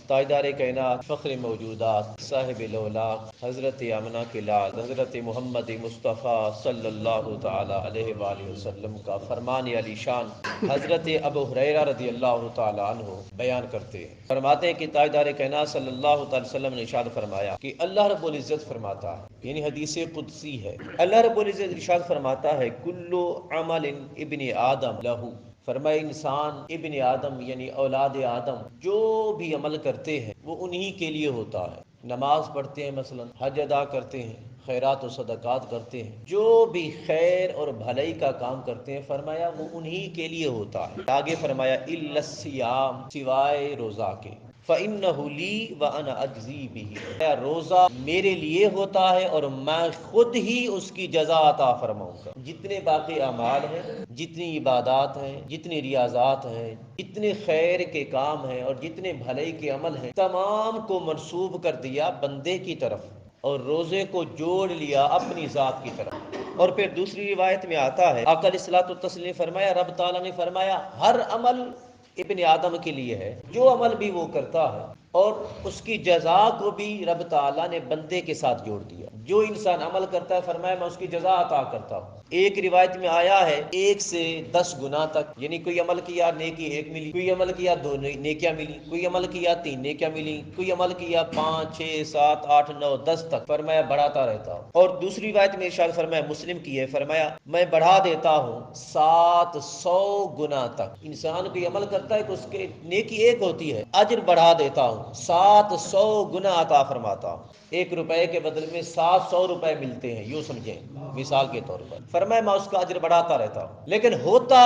تاجدار کائنات، فخر موجودات، صاحب الاولاق، حضرت آمنہ کی لال، حضرت محمد مصطفیٰ صلی اللہ تعالی علیہ وآلہ وسلم کا فرمان علی شان حضرت ابو ہریرہ رضی اللہ تعالی عنہ بیان کرتے ہیں۔ فرماتے ہیں کہ تاجدار کائنات صلی اللہ تعالی وسلم نے ارشاد فرمایا کہ اللہ رب العزت فرماتا ہے، یعنی حدیث قدسی ہے، اللہ رب العزت ارشاد فرماتا ہے کل عمل ابن آدم لہو، فرمائے انسان ابن آدم یعنی اولاد آدم جو بھی عمل کرتے ہیں وہ انہی کے لیے ہوتا ہے۔ نماز پڑھتے ہیں، مثلا حج ادا کرتے ہیں، خیرات و صدقات کرتے ہیں، جو بھی خیر اور بھلائی کا کام کرتے ہیں فرمایا وہ انہی کے لیے ہوتا ہے۔ آگے فرمایا الا الصیام، سوائے روزہ کے، فَإِنَّهُ لِي وَأَنَا أَجْزِي بِهِ، روزہ میرے لیے ہوتا ہے اور میں خود ہی اس کی جزا عطا فرماؤں گا۔ جتنے باقی اعمال ہیں، جتنی عبادات ہیں، جتنی ریاضات ہیں، جتنے خیر کے کام ہیں اور جتنے بھلائی کے عمل ہیں، تمام کو منسوب کر دیا بندے کی طرف اور روزے کو جوڑ لیا اپنی ذات کی طرف۔ اور پھر دوسری روایت میں آتا ہے آقا علیہ الصلوۃ والتسلیم نے فرمایا، رب تعالیٰ نے فرمایا ہر عمل ابن آدم کے لیے ہے، جو عمل بھی وہ کرتا ہے، اور اس کی جزا کو بھی رب تعالیٰ نے بندے کے ساتھ جوڑ دیا۔ جو انسان عمل کرتا ہے فرمایا میں اس کی جزا عطا کرتا ہوں۔ ایک روایت میں آیا ہے 1 سے 10 گنا تک، یعنی کوئی عمل کیا نیکی 1 ملی، کوئی عمل کیا 2 نیکیاں ملی، کوئی عمل کیا 3 نیکیاں ملی، کوئی عمل کیا 5 6 7 8 9 10 تک، فرمایا بڑھاتا رہتا ہوں۔ اور دوسری روایت میں ارشاد فرمایا، مسلم کی ہے، فرمایا میں بڑھا دیتا ہوں 700 گنا تک۔ انسان کوئی عمل کرتا ہے تو اس کے نیکی 1 ہوتی ہے، اجر بڑھا دیتا ہوں، 700 گنا عطا فرماتا ہوں۔ 1 روپے کے بدل میں 700 روپے ملتے ہیں، یوں سمجھیں مثال کے طور پر۔ فرمایا میں اس کا اجر بڑھاتا رہتا ہوں، لیکن ہوتا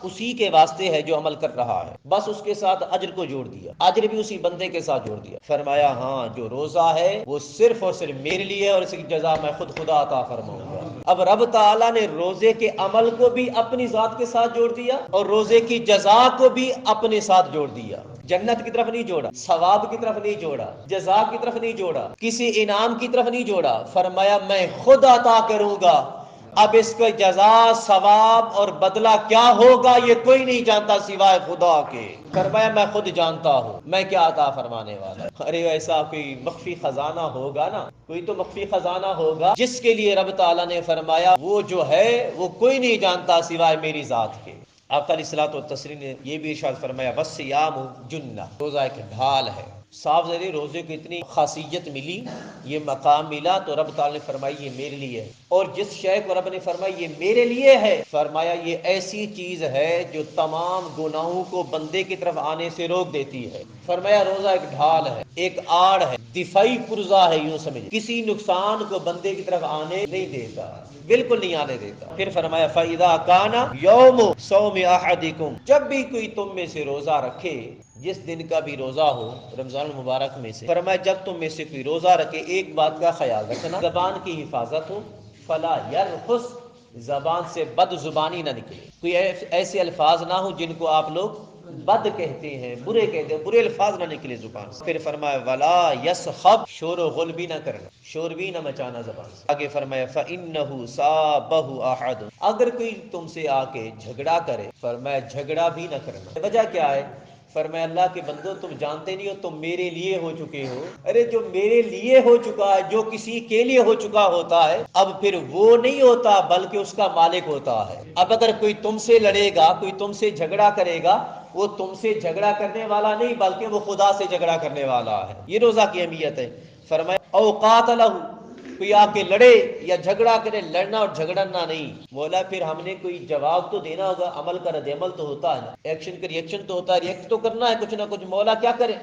اسی کے واسطے ہے جو عمل کر رہا ہے، بس اس کے ساتھ اجر کو جوڑ دیا، اجر بھی اسی بندے کے ساتھ جوڑ دیا۔ فرمایا ہاں جو روزہ ہے وہ صرف اور صرف میرے لیے اور اس کی جزا میں خدا عطا فرماؤں گا۔ اب رب تعالیٰ نے روزے کے عمل کو بھی اپنی ذات کے ساتھ جوڑ دیا اور روزے کی جزا کو بھی اپنے ساتھ جوڑ دیا۔ جنت کی طرف نہیں جوڑا، ثواب کی طرف نہیں جوڑا، جزا کی طرف نہیں جوڑا، کسی انعام کی طرف نہیں جوڑا، فرمایا میں خود عطا کروں گا۔ اب اس کا جزا، ثواب اور بدلہ کیا ہوگا یہ کوئی نہیں جانتا سوائے خدا کے۔ فرمایا میں خود جانتا ہوں میں کیا عطا فرمانے والا ہوں۔ ارے ایسا کوئی مخفی خزانہ ہوگا نا، کوئی تو مخفی خزانہ ہوگا جس کے لیے رب تعالیٰ نے فرمایا وہ جو ہے وہ کوئی نہیں جانتا سوائے میری ذات کے۔ آقا علیہ الصلوۃ والتسلیم نے یہ بھی ارشاد فرمایا والصیام جنہ، روزہ ایک ڈھال ہے۔ صاف ظاہر روزے کو اتنی خاصیت ملی، یہ مقام ملا تو رب تعالیٰ نے فرمائی یہ میرے لیے ہے، اور جس شے کو رب نے فرمایا یہ میرے لیے ہے، فرمایا یہ ایسی چیز ہے جو تمام گناہوں کو بندے کی طرف آنے سے روک دیتی ہے۔ فرمایا روزہ ایک ڈھال ہے، ایک آڑ ہے، دفاعی پرزہ ہے، یوں سمجھ کسی نقصان کو بندے کی طرف آنے نہیں دیتا، بالکل نہیں آنے دیتا۔ پھر فرمایا فَإِذَا كَانَ يَوْمُ صَوْمِ أَحَدِكُمْ، جب بھی کوئی تم میں سے روزہ رکھے، جس دن کا بھی روزہ ہو رمضان المبارک میں سے، فرمایا جب تم میں سے کوئی روزہ رکھے ایک بات کا خیال رکھنا، زبان کی حفاظت ہو، فلا یرفث، زبان سے بد زبانی نہ نکلے، کوئی ایسے الفاظ نہ ہوں جن کو آپ لوگ بد کہتے ہیں، برے کہتے ہیں، برے الفاظ نہ نکلے زبان سے۔ پھر فرمایا ولا یسخب، شور و غل بھی نہ کرنا، شور بھی نہ مچانا زبان سے۔ آگے فرمایا فإنہ صابہ احد، اگر کوئی تم سے آ کے جھگڑا کرے، فرمایا جھگڑا بھی نہ کرنا۔ وجہ کیا ہے؟ فرمایا اللہ کے بندو تم جانتے نہیں ہو تم میرے لیے ہو چکے ہو۔ ارے جو میرے لیے ہو چکا ہے، جو کسی کے لیے ہو چکا ہوتا ہے، اب پھر وہ نہیں ہوتا بلکہ اس کا مالک ہوتا ہے۔ اب اگر کوئی تم سے لڑے گا، کوئی تم سے جھگڑا کرے گا، وہ تم سے جھگڑا کرنے والا نہیں بلکہ وہ خدا سے جھگڑا کرنے والا ہے۔ یہ روزہ کی اہمیت ہے۔ فرمایا او قاتلہ، کوئی آ کے لڑے یا جھگڑا کرے، لڑنا اور جھگڑنا نہیں۔ مولا پھر ہم نے کوئی جواب تو دینا ہوگا، عمل کا رد عمل تو ہوتا ہے نا، ایکشن کا ریئیکشن تو ہوتا ہے، ریئیکٹ تو کرنا ہے کچھ نہ کچھ۔ مولا کیا کرے؟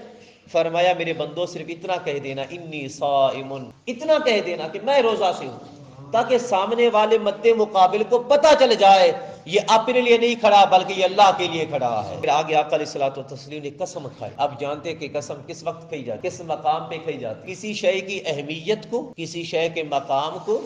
فرمایا میرے بندو صرف اتنا کہہ دینا انی صائم، اتنا کہہ دینا کہ میں روزہ سے ہوں، تاکہ سامنے والے مد مقابل کو پتہ چل جائے یہ اپنے لیے نہیں کھڑا بلکہ یہ اللہ کے لیے کھڑا ہے۔ پھر آگے آقا علیہ الصلوۃ والتسلیم نے قسم کھائی۔ اب جانتے کہ قسم کس وقت کھائی جاتی، کس مقام پہ کھائی جاتی، کسی شے کی اہمیت کو، کسی شے کے مقام کو،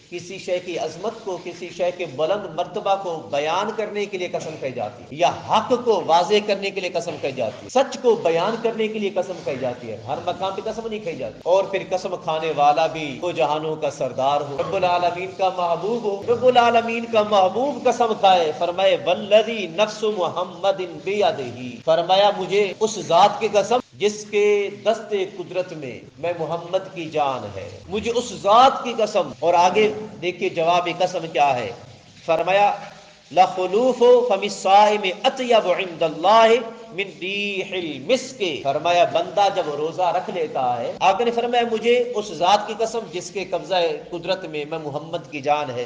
کسی شے کی عظمت کو، کسی شے کے بلند مرتبہ کو بیان کرنے کے لیے قسم کہی جاتی ہے، یا حق کو واضح کرنے کے لیے قسم کہی جاتی ہے، سچ کو بیان کرنے کے لیے قسم کہی جاتی ہے، ہر مقام پہ قسم نہیں کہی جاتی۔ اور پھر قسم کھانے والا بھی دو جہانوں کا سردار ہو، رب العالمین کا محبوب ہو، رب العالمین کا محبوب قسم کھائے، فرمائے والذی نفس محمد بیدہ، فرمایا مجھے اس ذات کی قسم جس کے دست قدرت میں محمد کی جان ہے، مجھے اس ذات کی قسم۔ اور آگے دیکھیے جواب قسم کیا ہے، فرمایا لخلوف فم الصائم اطیب عند اللہ من ریح المسک۔ فرمایا بندہ جب روزہ رکھ لیتا ہے، آقا نے فرمایا مجھے اس ذات کی قسم جس کے قبضہ قدرت میں محمد کی جان ہے،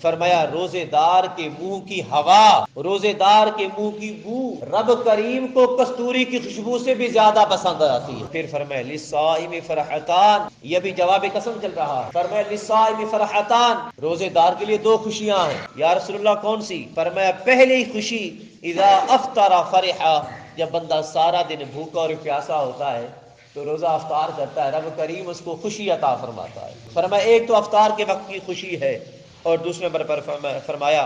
فرمایا روزے دار کے منہ کی ہوا، روزے دار کے منہ کی بو رب کریم کو کستوری کی خوشبو سے بھی زیادہ پسند آتی ہے۔ پھر فرمایا للصائم فرحتان، یہ بھی جواب قسم چل رہا ہے، فرمایا للصائم فرحتان، روزے دار کے لیے دو خوشیاں ہیں۔ یا رسول اللہ کون سی؟ فرمایا پہلی خوشی اذا افطر فرحا، جب بندہ سارا دن بھوکا اور پیاسا ہوتا ہے تو روزہ افطار کرتا ہے، رب کریم اس کو خوشی عطا فرماتا ہے۔ فرمایا ایک تو افطار کے وقت کی خوشی ہے، اور دوسرے نمبر پر فرمایا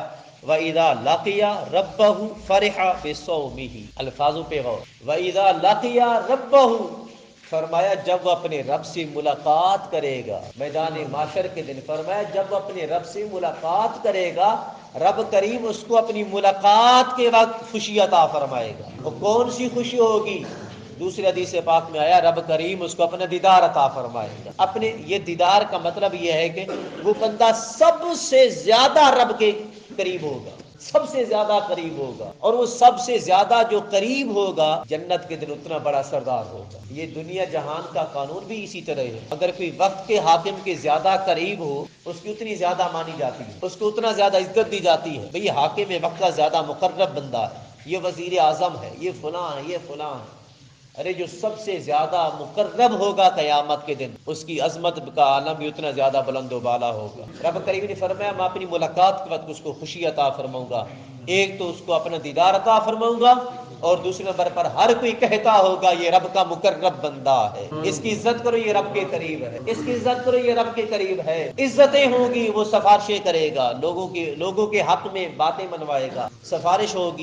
وَإِذَا لَقِيَ رَبَّهُ فَرِحَ بِصَوْمِهِ، الفاظوں پہ غور۔ وَإِذَا لَقِيَ رَبَّهُ، فرمایا جب وہ اپنے رب سے ملاقات کرے گا میدان معاشر کے دن، فرمایا جب وہ اپنے رب سے ملاقات کرے گا رب کریم اس کو اپنی ملاقات کے وقت خوشی عطا فرمائے گا۔ وہ کون سی خوشی ہوگی؟ دوسری حدیث پاک میں آیا رب کریم اس کو اپنا دیدار عطا فرمائے گا۔ اپنے یہ دیدار کا مطلب یہ ہے کہ وہ بندہ سب سے زیادہ رب کے قریب ہوگا، سب سے زیادہ قریب ہوگا، اور وہ سب سے زیادہ جو قریب ہوگا جنت کے دن اتنا بڑا سردار ہوگا۔ یہ دنیا جہان کا قانون بھی اسی طرح ہے، اگر کوئی وقت کے حاکم کے زیادہ قریب ہو اس کی اتنی زیادہ مانی جاتی ہے، اس کو اتنا زیادہ عزت دی جاتی ہے۔ بھئی حاکم وقت کا زیادہ مقرب بندہ ہے، یہ وزیر اعظم ہے، یہ فلاں ہے، یہ فلاں ہے۔ ارے جو سب سے زیادہ مقرب ہوگا قیامت کے دن اس کی عظمت کا عالم بھی اتنا زیادہ بلند و بالا ہوگا۔ رب کریم نے فرمایا میں اپنی ملاقات کے وقت اس کو خوشی عطا فرماؤں گا، ایک تو اس کو اپنا دیدار عطا فرماؤں گا، اور دوسرے نمبر پر ہر کوئی کہتا ہوگا یہ رب کا مقرب بندہ ہے، اس کی عزت کرو یہ رب کے قریب ہے، اس کی عزت کرو یہ رب کے قریب ہے۔ عزتیں ہوں گی، وہ سفارشیں کرے گا، لوگوں کے حق میں باتیں منوائے گا، سفارش ہوگی۔